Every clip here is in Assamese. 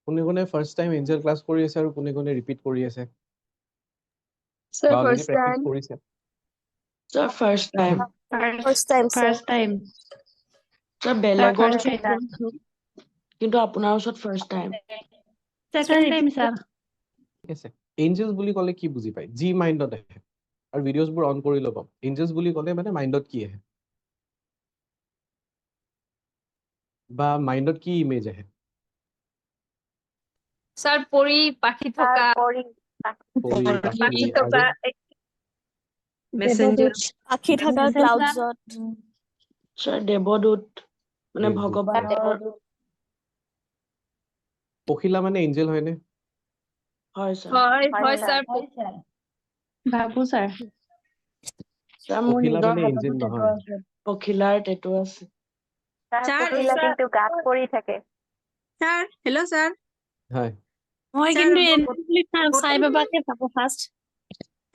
কোনে ফাৰ্ষ্ট টাইম এঞ্জেল ক্লাছ কৰি আছে আৰু কোনে ৰিপিট কৰি আছে Sir, বা অলৰেডি first প্ৰেক্টিচ time. কৰিছে Sir, first time. First time, sir. First time. Sir, বেলেগৰ First ওচৰত time. কৰিছো, কিন্তু আপোনাৰ ওচৰত first time. Second time, sir. ঠিক আছে এঞ্জেলছ বুলি ক'লে কি বুজি পায় যি মাইণ্ডত আহে আৰু ভিডিঅ'ছবোৰ অন কৰি ল'ব এঞ্জেলছ বুলি ক'লে মানে মাইণ্ডত কি আহে বা মাইণ্ডত কি ইমেজ আহে স্যার পরি পাখি থকা পৰি, পাখি পাখি থকা আৰু Messenger. আঁকি থকা ক্লাউডছত Sir, দেৱদূত মানে দেৱদূত, ভগৱানৰ পখিলা মানে এঞ্জেল হয়নে হয় sir. হয় স্যাৰ Babu, sir. Sir, মোৰ পখিলা নিজৰ মানে হাততো এঞ্জেল টেটু নহয় আছে, পখিলাৰ টেটু আছে। পখিলা কিন্তু গাত পৰি থাকে স্যার হেল্ল' স্যার হয় মই Sir, কিন্তু মই এঞ্জেল বুলি চাই বাবাকে ভাবো ফাৰ্ষ্ট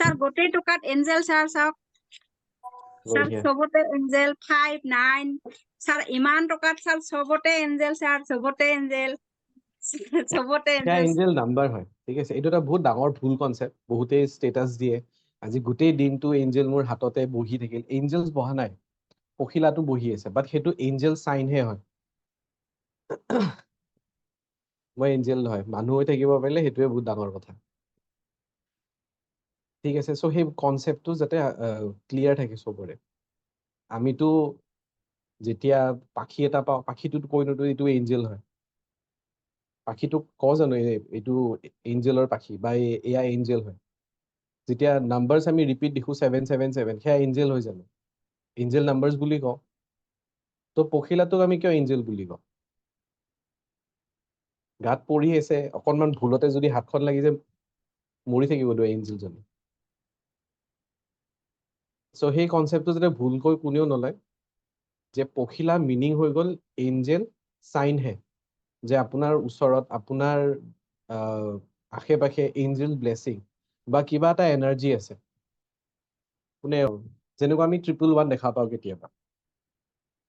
স্যার গোটেই টকাত এঞ্জেল স্যার চাওক স্যার বঢ়িয়া সবতে এঞ্জেল 5 9 স্যার ইমান টকাত স্যার সবতে এঞ্জেল স্যার সবতে এঞ্জেল সবতে সেয়া এঞ্জেল এঞ্জেল নাম্বাৰ হয় ঠিক আছে এইটো এটা বহুত ডাঙৰ ভুল কনচেপ্ট বহুতেই ষ্টেটাছ দিয়ে আজি গোটেই দিনটো এঞ্জেল মোৰ হাততে বহি থাকিল এঞ্জেলছ বহা নাই পখিলাটো বহি আছে বাট সেইটো এঞ্জেল চাইনহে হয় মই এঞ্জেল নহয় মানুহ হৈ থাকিব পাৰিলে সেইটোৱে বহুত ডাঙৰ কথা ঠিক আছে চ' সেই কনচেপ্টটো যাতে ক্লিয়াৰ থাকে চবৰে আমিতো যেতিয়া পাখি এটা পাওঁ পাখিটোত কৈ নোতো এইটো এঞ্জেল হয় পাখিটোক কওঁ জানো এইটো এঞ্জেলৰ পাখি বা এয়া এঞ্জেল হয় যেতিয়া নাম্বাৰছ আমি ৰিপিট দেখো 777 সেয়া এঞ্জেল হৈ জানো এঞ্জেল নাম্বাৰছ বুলি কওঁ তো পখিলাটোক আমি কিয় এঞ্জেল বুলি কওঁ গাত পৰি আছে অকণমান ভুলতে যদি হাতখন লাগি যায় মৰি থাকিব দু এঞ্জেলজনী চ' সেই কনচেপ্টটো যাতে ভুলকৈ কোনেও নলয় যে পখিলা মিনিং হৈ গ'ল এঞ্জেল চাইনহে যে আপোনাৰ ওচৰত আপোনাৰ আশে পাশে এঞ্জেল ব্লেছিং বা কিবা এটা এনাৰ্জি আছে কোনে যেনেকুৱা আমি 111 দেখা পাওঁ কেতিয়াবা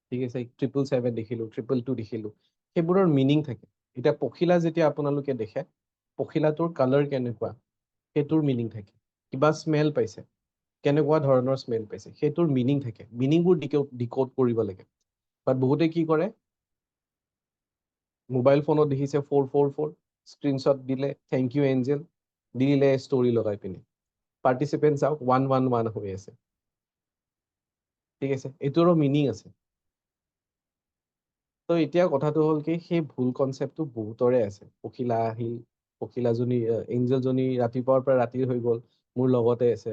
ঠিক আছে 777 দেখিলো 222 দেখিলো সেইবোৰৰ মিনিং থাকে এতিয়া পখিলা যেতিয়া আপোনালোকে দেখে পখিলাটোৰ কালাৰ কেনেকুৱা সেইটোৰ মিনিং থাকে কিবা স্মেল পাইছে কেনেকুৱা ধৰণৰ স্মেল পাইছে সেইটোৰ মিনিং থাকে মিনিংবোৰ ডিকোড কৰিব লাগে বাট বহুতে কি কৰে মোবাইল ফোনত দেখিছে 444 স্ক্ৰীনশ্বট দিলে থেংক ইউ এঞ্জেল দিলে ষ্টৰি লগাই পিনে পাৰ্টিচিপেণ্ট চাওক 111 হৈ আছে ঠিক আছে এইটোৰো মিনিং আছে তো এতিয়া কথাটো হ'ল কি সেই ভুল কনচেপ্টটো বহুতৰে আছে পখিলা আহিল পখিলাজনী এঞ্জেলজনী ৰাতিপুৱাৰ পৰা ৰাতি হৈ গ'ল মোৰ লগতে আছে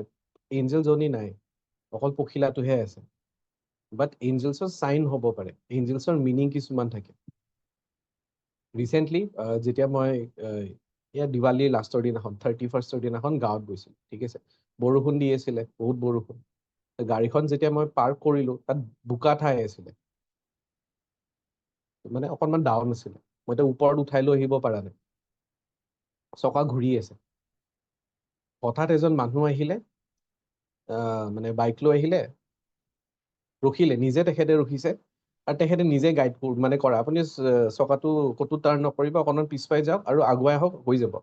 এঞ্জেলজনী নাই অকল পখিলাটোহে আছে বাট এঞ্জেলছৰ চাইন হ'ব পাৰে এঞ্জেলছৰ মিনিং কিছুমান থাকে ৰিচেণ্টলি যেতিয়া মই এয়া দিৱালীৰ লাষ্টৰ দিনাখন 31ৰ দিনাখন গাঁৱত গৈছিলোঁ ঠিক আছে বৰষুণ দি আছিলে বহুত বৰষুণ গাড়ীখন যেতিয়া মই পাৰ্ক কৰিলোঁ তাত বোকা ঠাই আছিলে মানে অকণমান ডাউন আছিলে মই এতিয়া ওপৰত উঠাই লৈ আহিব পৰা নাই চকা ঘূৰি আছে হঠাৎ এজন মানুহ আহিলে মানে বাইক লৈ আহিলে ৰখিলে নিজে তেখেতে ৰখিছে আৰু তেখেতে নিজে গাইড মানে কৰা আপুনি চকাটো ক'তো টাৰ্ণ নকৰিব অকণমান পিছুৱাই যাওক আৰু আগুৱাই আহক হৈ যাব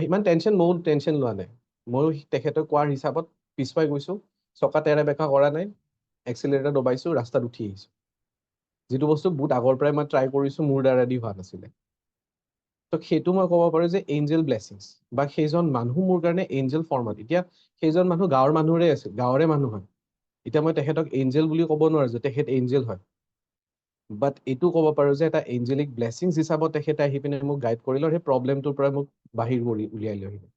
ইমান ময়ো টেনশ্যন লোৱা নাই ময়ো তেখেতক কোৱাৰ হিচাপত পিছুৱাই গৈছোঁ চকা তেৰা বেকা কৰা নাই এক্সিলেটাৰ দবাইছোঁ ৰাস্তাত উঠি আহিছোঁ যিটো বস্তু বহুত আগৰ পৰাই মই ট্ৰাই কৰিছোঁ মোৰ দ্বাৰা দি হোৱা নাছিলে তো সেইটো মই ক'ব পাৰোঁ যে এঞ্জেল ব্লেছিংছ বা সেইজন মানুহ মোৰ কাৰণে এঞ্জেল ফৰ্মত এতিয়া সেইজন মানুহ গাঁৱৰ মানুহৰে আছিল গাঁৱৰে মানুহ হয় এতিয়া মই তেখেতক এঞ্জেল বুলি ক'ব নোৱাৰো যে তেখেত এঞ্জেল হয় বাট এইটো ক'ব পাৰোঁ যে এটা এঞ্জেলিক ব্লেছিংছ হিচাপত তেখেতে আহি পিনে মোক গাইড কৰিলে সেই প্ৰব্লেমটোৰ পৰা মোক বাহিৰ কৰি উলিয়াই লৈ আহিলে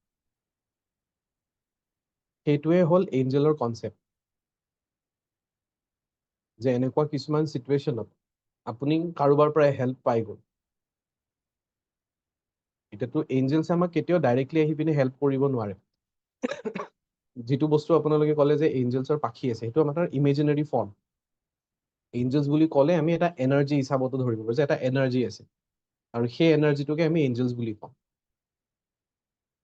সেইটোৱে হ'ল এঞ্জেলৰ কনচেপ্ট যে এনেকুৱা কিছুমান চিটুৱেশ্যনত আপুনি কাৰোবাৰ পৰা হেল্প পাই গ'ল এতিয়াতো এঞ্জেলছে আমাক কেতিয়াও ডাইৰেক্টলি আহি পিনে হেল্প কৰিব নোৱাৰে যিটো বস্তু আপোনালোকে ক'লে যে এঞ্জেলছৰ পাখি আছে সেইটো আমাৰ ইমেজিনাৰী ফৰ্ম এঞ্জেলছ বুলি ক'লে আমি এটা এনাৰ্জি হিচাপতো ধৰিব পাৰোঁ যে এটা এনাৰ্জি আছে আৰু সেই এনাৰ্জিটোকে আমি এঞ্জেলছ বুলি কওঁ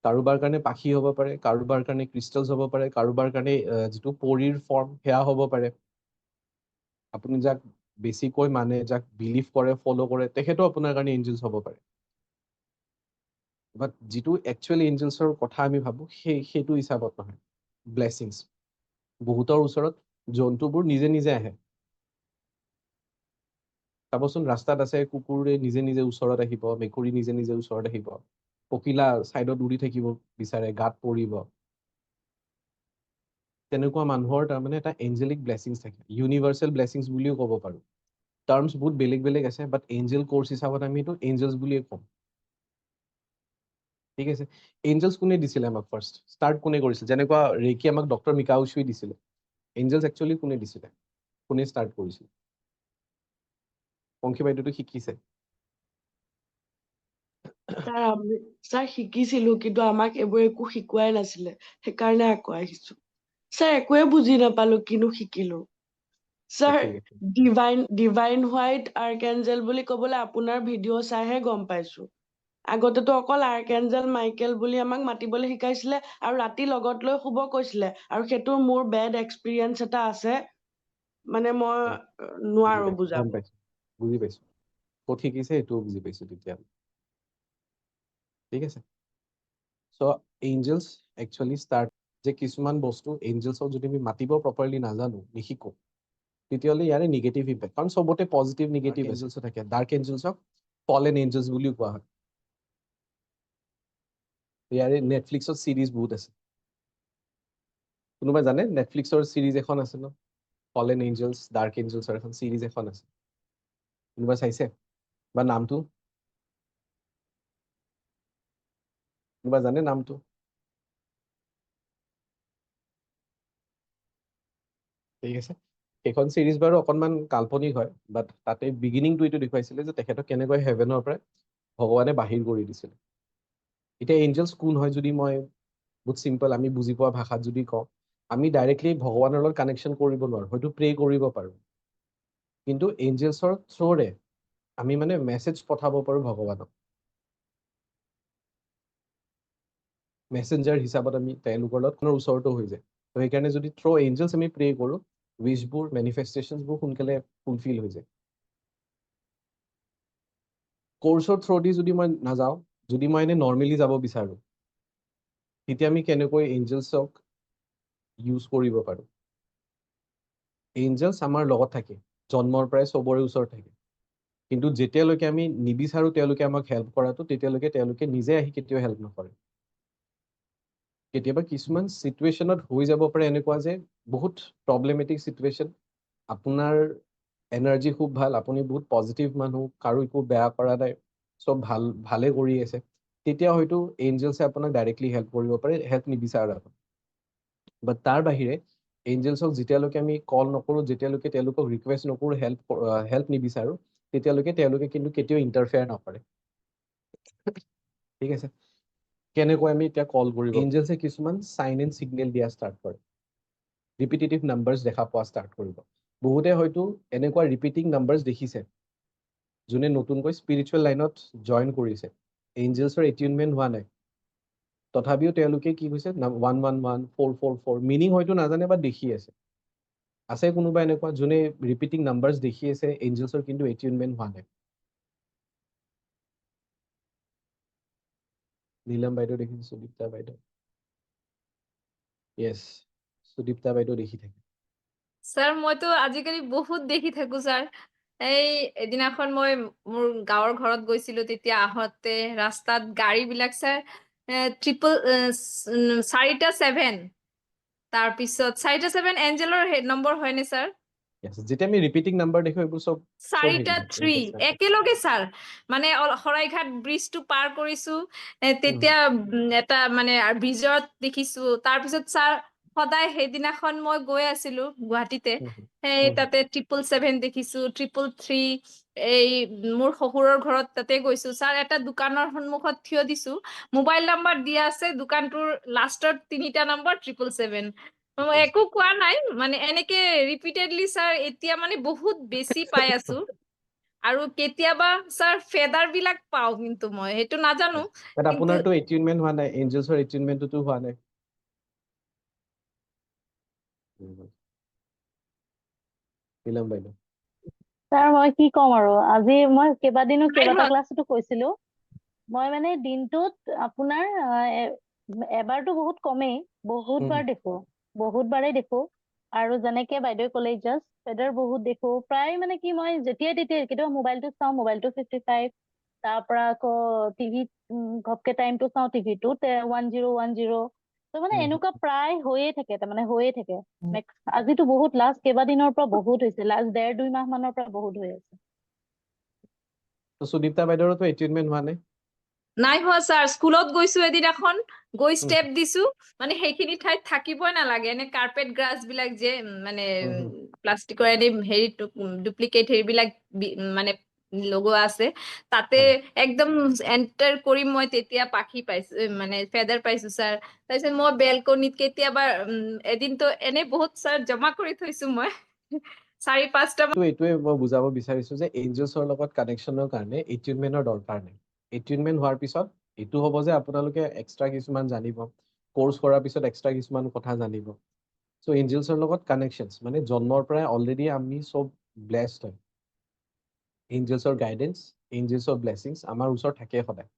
কাৰোবাৰ কাৰণে পাখি হ'ব পাৰে কাৰোবাৰ কাৰণে ক্ৰিষ্টেলছ হ'ব পাৰে কাৰোবাৰ কাৰণে যিটো পৰীৰ ফৰ্ম সেয়া হ'ব পাৰে আপুনি যাক বেছিকৈ মানে যাক বিলিভ কৰে ফ'ল' কৰে তেখেতো আপোনাৰ কাৰণে এঞ্জেলছ হ'ব পাৰে বাট যিটো একচুৱেলি এঞ্জেলছৰ কথা আমি ভাবো সেইটো হিচাপত নহয় ব্লেছিংছ বহুতৰ ওচৰত জন্তুবোৰ নিজে নিজে আহে চাবচোন ৰাস্তাত আছে কুকুৰে নিজে নিজে ওচৰত আহিব মেকুৰী নিজে নিজে ওচৰত আহিব পখিলা ছাইডত উৰি থাকিব বিচাৰে গাত পৰিব তেনেকুৱা মানুহৰ তাৰমানে এটা এঞ্জেলিক ব্লেছিংছ থাকে ইউনিভাৰ্চেল ব্লেছিংছ বুলিও ক'ব পাৰো টাৰ্মছ বহুত বেলেগ বেলেগ আছে বাট এঞ্জেল কোৰ্চ হিচাপত আমি এইটো এঞ্জেলছ বুলিয়ে ক'ম ঠিক আছে এঞ্জেলছ কোনে দিছিলে আমাক ফাৰ্ষ্ট ষ্টাৰ্ট কোনে কৰিছিল যেনেকুৱা ৰেকি আমাক ডক্টৰ মিকাউচুই দিছিলে এঞ্জেলছ একচুৱেলি কোনে দিছিলে কোনে ষ্টাৰ্ট কৰিছিল পংখী বাইদেউটো শিকিছে ছাৰ শিকিছিলো কিন্তু আমাক এইবোৰ একো শিকোৱাই নাছিলে সেইকাৰণে আকৌ আহিছো ছাৰ একোৱে বুজি নাপালো কিনো শিকিলো ছাৰ ঠিক আছে ডিভাইন হোৱাইট আৰ্কেঞ্জেল বুলি ক'বলৈ আপোনাৰ ভিডিঅ' চাইহে গম পাইছো আগতেতো অকল আৰ্কেঞ্জেল মাইকেল বুলি আমাক মাতিবলৈ শিকাইছিলে আৰু ৰাতি লগত লৈ শুব কৈছিলে আৰু সেইটো মোৰ বেড এক্সপিৰিয়েঞ্চ এটা আছে মানে মই নোৱাৰো বুজাব গম পাইছো বুজি পাইছো ক'ত শিকিছে এইটোও বুজি পাইছো তেতিয়া ঠিক আছে চ' এঞ্জেলছ একচুৱেলি ষ্টাৰ্ট যে কিছুমান বস্তু এঞ্জেলছক যদি আমি মাতিব প্ৰপাৰলি নাজানো নিশিকো তেতিয়াহ'লে ইয়াৰে নিগেটিভ ইম্পেক্ট কাৰণ চবতে পজিটিভ নিগেটিভ এঞ্জেলছো থাকে ডাৰ্ক এঞ্জেলছক ফলেন এঞ্জেলছ বুলিও কোৱা হয় ইয়াৰে নেটফ্লিক্সত চিৰিজ বহুত আছে কোনোবাই জানে নেটফ্লিক্সৰ চিৰিজ এখন আছে ন ফলেন এঞ্জেলছ ডাৰ্ক এঞ্জেলছৰ এখন চিৰিজ এখন আছে কোনোবাই চাইছে বা নামটো কোনোবা জানে নামটো ঠিক আছে সেইখন চিৰিজ বাৰু অকণমান কাল্পনিক হয় বাট তাতে বিগিনিংটো এইটো দেখুৱাইছিলে যে তেখেতক কেনেকৈ হেভেনৰ পৰা ভগৱানে বাহিৰ কৰি দিছিলে এতিয়া এঞ্জেলছ কোন হয় যদি মই বহুত চিম্পল আমি বুজি পোৱা ভাষাত যদি কওঁ আমি ডাইৰেক্টলি ভগৱানৰ লগত কানেকশ্যন কৰিব নোৱাৰোঁ হয়তো প্ৰে কৰিব পাৰোঁ কিন্তু এঞ্জেলছৰ থ্ৰুৰে আমি মানে মেছেজ পঠাব পাৰোঁ ভগৱানক মেছেঞ্জাৰ হিচাপত আমি তেওঁলোকৰ লগত কোনো ওচৰতো হৈ যায় তো সেইকাৰণে যদি থ্ৰু এঞ্জেলছ আমি প্ৰে কৰোঁ উইচবোৰ মেনিফেষ্টেশ্যনছবোৰ সোনকালে ফুলফিল হৈ যায় কোৰ্চৰ থ্ৰু দি যদি মই নাযাওঁ যদি মই এনে নৰ্মেলি যাব বিচাৰোঁ তেতিয়া আমি কেনেকৈ এঞ্জেলছক ইউজ কৰিব পাৰোঁ এঞ্জেলছ আমাৰ লগত থাকে জন্মৰ পৰাই চবৰে ওচৰত থাকে কিন্তু যেতিয়ালৈকে আমি নিবিচাৰোঁ তেওঁলোকে আমাক হেল্প কৰাটো তেতিয়ালৈকে তেওঁলোকে নিজে আহি কেতিয়াও হেল্প নকৰে কেতিয়াবা কিছুমান চিটুৱেশ্যনত হৈ যাব পাৰে এনেকুৱা যে বহুত প্ৰব্লেমেটিক চিটুৱেশ্যন আপোনাৰ এনাৰ্জি খুব ভাল আপুনি বহুত পজিটিভ মানুহ কাৰো একো বেয়া কৰা নাই চব ভালে কৰি আছে তেতিয়া হয়তো এঞ্জেলছে আপোনাক ডাইৰেক্টলি হেল্প কৰিব পাৰে হেল্প নিবিচাৰে বাট তাৰ বাহিৰে এঞ্জেলছক যেতিয়ালৈকে আমি কল নকৰোঁ যেতিয়ালৈকে তেওঁলোকক ৰিকুৱেষ্ট নকৰোঁ হেল্প নিবিচাৰোঁ তেতিয়ালৈকে তেওঁলোকে কিন্তু কেতিয়াও ইণ্টাৰফেয়াৰ নকৰে ঠিক আছে কেনেকৈ আমি এতিয়া কল কৰিব এঞ্জেলছে কিছুমান চাইন এণ্ড ছিগনেল দিয়া ষ্টাৰ্ট কৰে ৰিপিটেটিভ নাম্বাৰ্ছ দেখা পোৱা ষ্টাৰ্ট কৰিব বহুতে হয়তো এনেকুৱা ৰিপিটিং নাম্বাৰ্ছ দেখিছে যোনে নতুনকৈ স্পিৰিচুৱেল লাইনত জইন কৰিছে এঞ্জেলছৰ এটিউনমেণ্ট হোৱা নাই তথাপিও তেওঁলোকে কি কৈছে 111 444 মিনিং হয়তো নাজানে বা দেখি আছে কোনোবা এনেকুৱা যোনে ৰিপিটিং নাম্বাৰ্ছ দেখি আছে এঞ্জেলছৰ কিন্তু এটিউনমেণ্ট হোৱা নাই নীলম বাইদেউ দেখিছে সুদীপ্তা বাইদেউ য়েছ সুদীপ্তা বাইদেউ দেখি থাকে ছাৰ মইতো আজিকালি বহুত দেখি থাকো ছাৰ এই এদিনাখন মই মোৰ গাঁৱৰ ঘৰত গৈছিলো তেতিয়া আহোঁতে ৰাস্তাত গাড়ী বিলাক ছাৰ 4টা 7 তাৰপিছত 4টা 7 এঞ্জেলৰ নম্বৰ হয়নে ছাৰ Yes, যেতিয়া আমি ৰিপিটিং নাম্বাৰ দেখো এইবোৰ চব 4টা হেৰি 3 একেলগে ছাৰ মানে শৰাইঘাট ব্ৰিজটো পাৰ কৰিছো তেতিয়া এটা মানে ব্ৰিজত দেখিছো তাৰপিছত ছাৰ সদায় সেইদিনাখন মই গৈ আছিলো গুৱাহাটীতে সেই তাতে 777 দেখিছো 333 এই মোৰ শহুৰৰ ঘৰত তাতে গৈছো ছাৰ এটা দোকানৰ সন্মুখত থিয় দিছো মোবাইল নাম্বাৰ দিয়া আছে দোকানটোৰ লাষ্টৰ 3টা নম্বৰ 777 একো কোৱা নাই মানে এনেকে ৰিপিটেডলি ছাৰ এতিয়া মানে বহুত বেছি পাই আছো আৰু কেতিয়াবা ছাৰ ফেডাৰ বিলাক পাও কিন্তু মই সেইটো নাজানো বাট কিন্তু আপোনাৰটো এটিউনমেণ্ট হোৱা নাই এঞ্জেলছৰ এটিউনমেণ্টটো হোৱা নাই নীলম বাইদেউ ছাৰ মই কি ক'ম আৰু আজি মই কেইবাটা নাই হোৱা। ক্লাছতো কৈছিলো মই মানে দিনটোত আপোনাৰ এবাৰতো বহুত কমেই, বহুতবাৰ দেখো, বহুতবাৰেই দেখো। আৰু যেনেকে বাইদেৱে ক'লে জাষ্ট ফেডাৰ বহুত দেখো, প্ৰায় মানে কি মই যেতিয়াই তেতিয়াই কেতিয়াবা মোবাইলটো চাওঁ, মোবাইলটো 55, তাৰ পৰা আকৌ টিভিত ঘপকে টাইমটো চাওঁ, টিভিটোত 1010। তো মানে এনেকুৱা প্ৰায় হৈয়ে থাকে, তাৰমানে হৈয়ে থাকে। আজিতো বহুত লাষ্ট কেইবাদিনৰ পৰা বহুত হৈছে, লাষ্ট 1.5-2 মাহ মানৰ পৰা বহুত হৈ আছে। তো সুদীপ্তা বাইদেউৰতো এটেইনমেণ্ট হোৱা নাই? নাই হোৱা ছাৰ, স্কুলত গৈছো এদিনাখন, গৈ ষ্টেপ দিছো, মানে সেইখিনি ঠাইত থাকিবই নালাগে, এনে কাৰ্পেট গ্ৰাছ বিলাক যে মানে প্লাষ্টিকৰ এনে হেৰি ডুপ্লিকেট হেৰিবিলাক মানে লগোৱা আছে, তাতে একদম এণ্টাৰ কৰি মই তেতিয়া পাখি পাইছো, মানে ফেডাৰ পাইছো ছাৰ। তাৰপিছত মই বেলকনিত কেতিয়াবা এদিনতো এনে বহুত ছাৰ জমা কৰি থৈছো মই 4-5টা। তো এইটোৱে মই বুজাব বিচাৰিছো যে এঞ্জেলছৰ লগত কানেকশ্যনৰ কাৰণে এটেইনমেণ্টৰ দৰকাৰ নাই। এটেইনমেণ্ট হোৱাৰ পিছত এইটো হ'ব যে আপোনালোকে এক্সট্ৰা কিছুমান জানিব, কোৰ্চ কৰাৰ পিছত এক্সট্ৰা কিছুমান কথা জানিব। চ' এঞ্জেলছৰ লগত কানেকশ্যনছ মানে জন্মৰ পৰাই অলৰেডি আমি চব ব্লেছড হয়। এঞ্জেলছৰ গাইডেন্স, এঞ্জেলছৰ ব্লেছিংছ আমাৰ ওচৰত থাকে সদায়।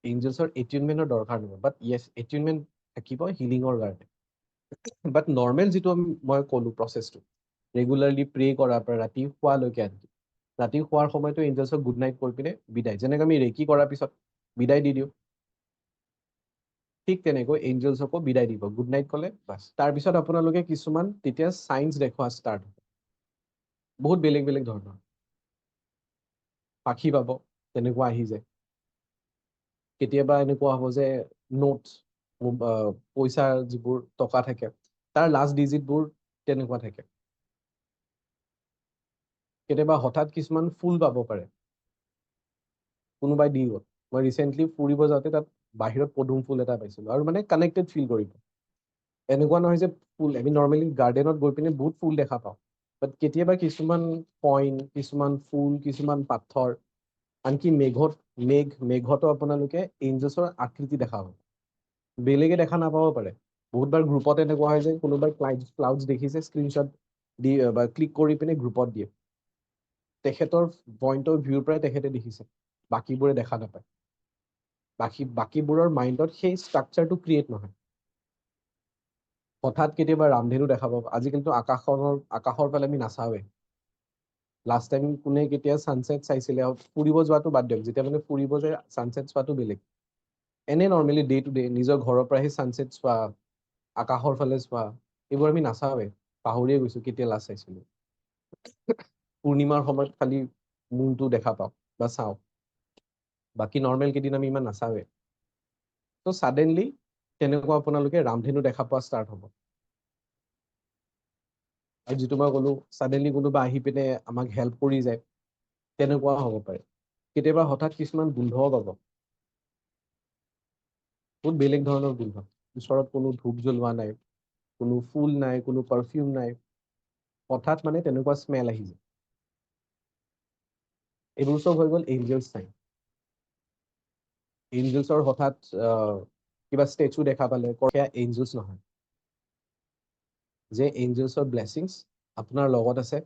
এঞ্জেলছৰ এটেইনমেণ্টৰ দৰকাৰ নহয়, বাট য়েছ এটেইনমেণ্ট থাকিব হিলিঙৰ কাৰণে। বাট নৰ্মেল যিটো মই ক'লো প্ৰচেছটো, ৰেগুলাৰলি প্ৰে কৰাৰ পৰা ৰাতি শোৱালৈকে আনকি, ৰাতি শোৱাৰ সময়তো এঞ্জেলছক গুড নাইট কৈ পিনে বিদায়, যেনেকৈ আমি ৰেকি কৰাৰ পিছত বিদায় দি দিওঁ, ঠিক তেনেকৈ এঞ্জেলছকো বিদায় দিব, গুড নাইট ক'লে বাছ। তাৰপিছত আপোনালোকে কিছুমান তেতিয়া চাইন্স দেখুওৱা ষ্টাৰ্ট হ'ব, বহুত বেলেগ বেলেগ ধৰণৰ। পাখি পাব, তেনেকুৱা আহি যায়। কেতিয়াবা এনেকুৱা হ'ব যে নোটছ, পইচা যিবোৰ টকা থাকে তাৰ লাষ্ট ডিজিটবোৰ তেনেকুৱা থাকে। কেতিয়াবা হঠাৎ কিছুমান ফুল পাব পাৰে, কোনোবাই দি গ'ল। মই ৰিচেণ্টলি ফুৰিব যাওঁতে তাত বাহিৰত পদুম ফুল এটা পাইছিলোঁ, আৰু মানে কানেক্টেড ফিল কৰিব। এনেকুৱা নহয় যে ফুল, আমি নৰ্মেলি গাৰ্ডেনত গৈ পিনে বহুত ফুল দেখা পাওঁ, বাট কেতিয়াবা কিছুমান কইন, কিছুমান ফুল, কিছুমান পাথৰ, আনকি মেঘতো আপোনালোকে এঞ্জেলছৰ আকৃতি দেখা পাব। বেলেগে দেখা নাপাব পাৰে। বহুতবাৰ গ্ৰুপত এনেকুৱা হয় যে কোনোবাই ক্লাউডছ দেখিছে, স্ক্ৰীনশ্বট দি বা ক্লিক কৰি পিনে গ্ৰুপত দিয়ে, তেখেতৰ পইণ্ট অফ ভিউৰ পৰাই তেখেতে দেখিছে, বাকীবোৰে দেখা নাপায়। বাকীবোৰৰ মাইণ্ডত সেই ষ্ট্ৰাকচাৰটো ক্ৰিয়েট নহয়। হঠাৎ কেতিয়াবা ৰামধেনু দেখা পাব। আজিকালিতো আকাশৰ ফালে আমি নাচাওঁৱে। লাষ্ট টাইম কোনে কেতিয়া ছানছেট চাইছিলে, ফুৰিব যোৱাটো বাদ দিয়ক, যেতিয়া মানে ফুৰিব যায় ছানছেট চোৱাটো বেলেগ। এনে নৰ্মেলি ডে টু ডে নিজৰ ঘৰৰ পৰা আহি ছানছেট চোৱা, আকাশৰ ফালে চোৱা, এইবোৰ আমি নাচাওঁৱে, পাহৰিয়ে গৈছো কেতিয়া লাষ্ট চাইছিলো। পূৰ্ণিমাৰ সময়ত খালি মুনটো দেখা পাওঁ বা চাওঁ, বাকী নৰ্মেল কেইদিন আমি ইমান নাচাওঁৱে। তো ছাডেনলি তেনেকুৱা আপোনালোকে ৰামধেনু দেখা পোৱা ষ্টাৰ্ট হ'ব। আৰু যিটো মই ক'লো, ছাডেনলি কোনোবা আহি পিনে আমাক হেল্প কৰি যায়, তেনেকুৱাও হ'ব পাৰে। কেতিয়াবা হঠাৎ কিছুমান গোন্ধও পাব, বহুত বেলেগ ধৰণৰ গোন্ধ। ওচৰত কোনো ধূপ জ্বলোৱা নাই, কোনো ফুল নাই, কোনো পাৰফিউম নাই, হঠাৎ মানে তেনেকুৱা স্মেল আহি যায়। এইবোৰ চব হৈ গ'ল এঞ্জেলছ চাইন। এঞ্জেলছৰ হঠাৎ কিবা ষ্টেচু দেখা পালে, সেয়া এঞ্জেলছ নহয়, যে এঞ্জেলছৰ ব্লেছিংছ আপোনাৰ লগত আছে,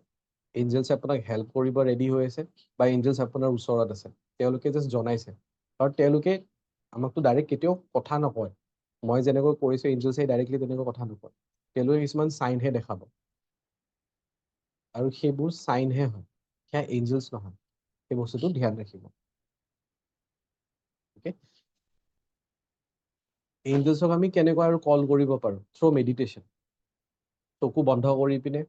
এঞ্জেলছে আপোনাক হেল্প কৰিব ৰেডি হৈ আছে, বা এঞ্জেলছ আপোনাৰ ওচৰত আছে, তেওঁলোকে জাষ্ট জনাইছে। আৰু তেওঁলোকে আমাকতো ডাইৰেক্ট কেতিয়াও কথা নকয়, মই যেনেকৈ কৈছো এঞ্জেলছে ডাইৰেক্টলি তেনেকৈ কথা নকয়, তেওঁলোকে কিছুমান চাইনহে দেখাব, আৰু সেইবোৰ চাইনহে হয়, সেয়া এঞ্জেলছ নহয়। সেই বস্তুটো ধ্যান ৰাখিব। অ'কে, এঞ্জেলছক আমি কেনেকৈ আৰু কল কৰিব পাৰোঁ? Through meditation. চকু বন্ধ কৰি পিনে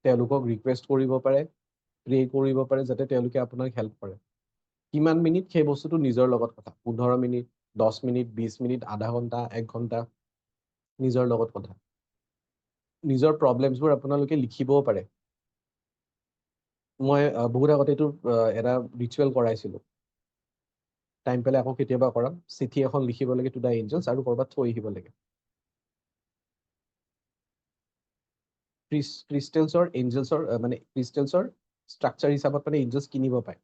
তেওঁলোকক ৰিকুৱেষ্ট কৰিব পাৰে, প্ৰে কৰিব পাৰে, যাতে তেওঁলোকে আপোনাক হেল্প কৰে। কিমান মিনিট, সেই বস্তুটো নিজৰ লগত কথা। 15 মিনিট, 10 মিনিট, 20 মিনিট, আধা ঘণ্টা, 1 ঘণ্টা, নিজৰ লগত কথা। নিজৰ প্ৰব্লেমছবোৰ আপোনালোকে লিখিবও পাৰে। মই বহুত আগতে এইটো এটা ৰিচুৱেল কৰাইছিলোঁ, টাইম পালে আকৌ কেতিয়াবা কৰাম। চিঠি এখন লিখিব লাগে টু দ্য এঞ্জেলছ, আৰু ক'ৰবাত থৈ আহিব লাগে। ক্ৰিষ্টেলছৰ এঞ্জেলছৰ মানে ক্ৰিষ্টেলছৰ ষ্ট্ৰাকচাৰ হিচাপত মানে এঞ্জেলছ কিনিব পায়,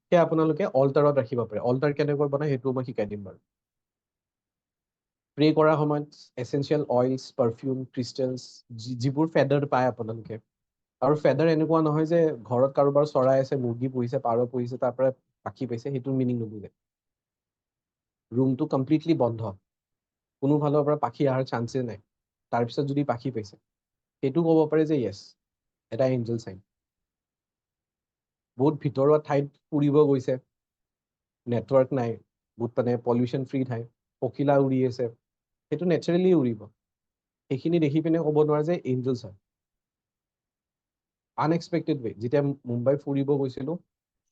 সেয়া আপোনালোকে অল্টাৰত ৰাখিব পাৰে। অল্টাৰ কেনেকৈ বনায় সেইটোও মই শিকাই দিম বাৰু। প্ৰে কৰাৰ সময়ত এচেঞ্চিয়েল অইলছ, পাৰফিউম, ক্ৰিষ্টেলছ, যিবোৰ ফেডাৰ পায় আপোনালোকে, আৰু ফেডাৰ এনেকুৱা নহয় যে ঘৰত কাৰোবাৰ চৰাই আছে, মুৰ্গী পুহিছে, পাৰ পুহিছে, তাৰ পৰা পাখি পাইছে, সেইটোৰ মিনিং নুবুজে। ৰুমটো কমপ্লিটলি বন্ধ, কোনো ফালৰ পৰা পাখি অহাৰ চান্সে নাই, তাৰপিছত যদি পাখি পাইছে, সেইটো ক'ব পাৰে যে য়েছ, এটা এঞ্জেল চাইন। বহুত ভিতৰুৱা ঠাইত ফুৰিব গৈছে, নেটৱৰ্ক নাই, বহুত মানে পলিউশ্যন ফ্ৰী ঠাই, পখিলা উৰি আছে, সেইটো নেচাৰেলি উৰিব। সেইখিনি দেখি পিনে ক'ব নোৱাৰে যে এঞ্জেলছ হয়। আনএক্সপেক্টেড ৱে, যেতিয়া মুম্বাই ফুৰিব গৈছিলোঁ,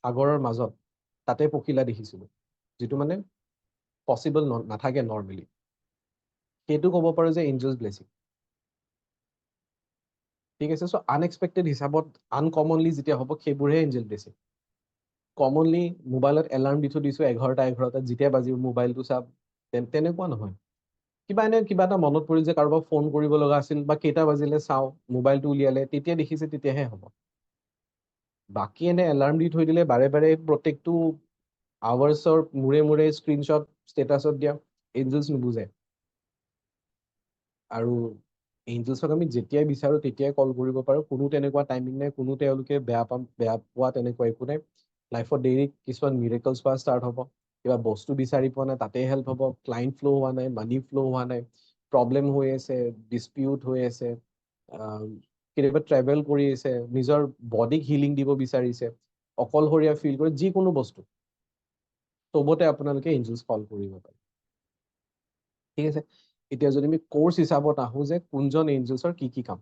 সাগৰৰ মাজত, তাতে পখিলা দেখিছিলোঁ, যিটো মানে পচিবল নাথাকে নৰ্মেলি। সেইটো ক'ব পাৰোঁ যে এঞ্জেলছ ব্লেছিং। ঠিক আছে, চ' আনএক্সপেক্টেড হিচাপত আনকমনলি যেতিয়া হ'ব, সেইবোৰহে এঞ্জেল ব্লেছিং। কমনলি মোবাইলত এলাৰ্ম দি থৈ দিছোঁ 11টা যেতিয়া বাজিব মোবাইলটো চাম, তেনেকুৱা নহয়। কিবা এটা মনত পৰিল যে কাৰোবাক ফোন কৰিব লগা আছিল, বা কেইটা বাজিলে চাওঁ, মোবাইলটো উলিয়ালে, তেতিয়া দেখিছে, তেতিয়াহে হ'ব। বাকী এনে এলাৰ্ম দি থৈ দিলে বাৰে বাৰে প্ৰত্যেকটো আৱাৰ্ছৰ মূৰে মূৰে স্ক্ৰীনশ্বট ষ্টেটাছত দিয়া, এঞ্জেলছ নুবুজে। আৰু এঞ্জেলছক আমি যেতিয়াই বিচাৰোঁ তেতিয়াই কল কৰিব পাৰোঁ, কোনো তেনেকুৱা টাইমিং নাই, কোনো তেওঁলোকে বেয়া পোৱা তেনেকুৱা একো নাই। লাইফত ডেইলি কিছুমান মিৰেকলছ হোৱা ষ্টাৰ্ট হ'ব, কিবা বস্তু বিচাৰি পোৱা নাই, তাতে হেল্প হ'ব, ক্লাইণ্ট ফ্ল' হোৱা নাই, মানি ফ্ল' হোৱা নাই, প্ৰব্লেম হৈ আছে, ডিছপিউট হৈ আছে, কেতিয়াবা ট্ৰেভেল কৰি আছে, নিজৰ বডিক হিলিং দিব বিচাৰিছে, অকলশৰীয়া ফিল কৰে, যিকোনো বস্তু, চবতে আপোনালোকে এঞ্জেলছ কল কৰিব পাৰে। ঠিক আছে, এতিয়া যদি আমি কোৰ্চ হিচাপত আহোঁ যে কোনজন এঞ্জেলছৰ কি কি কাম।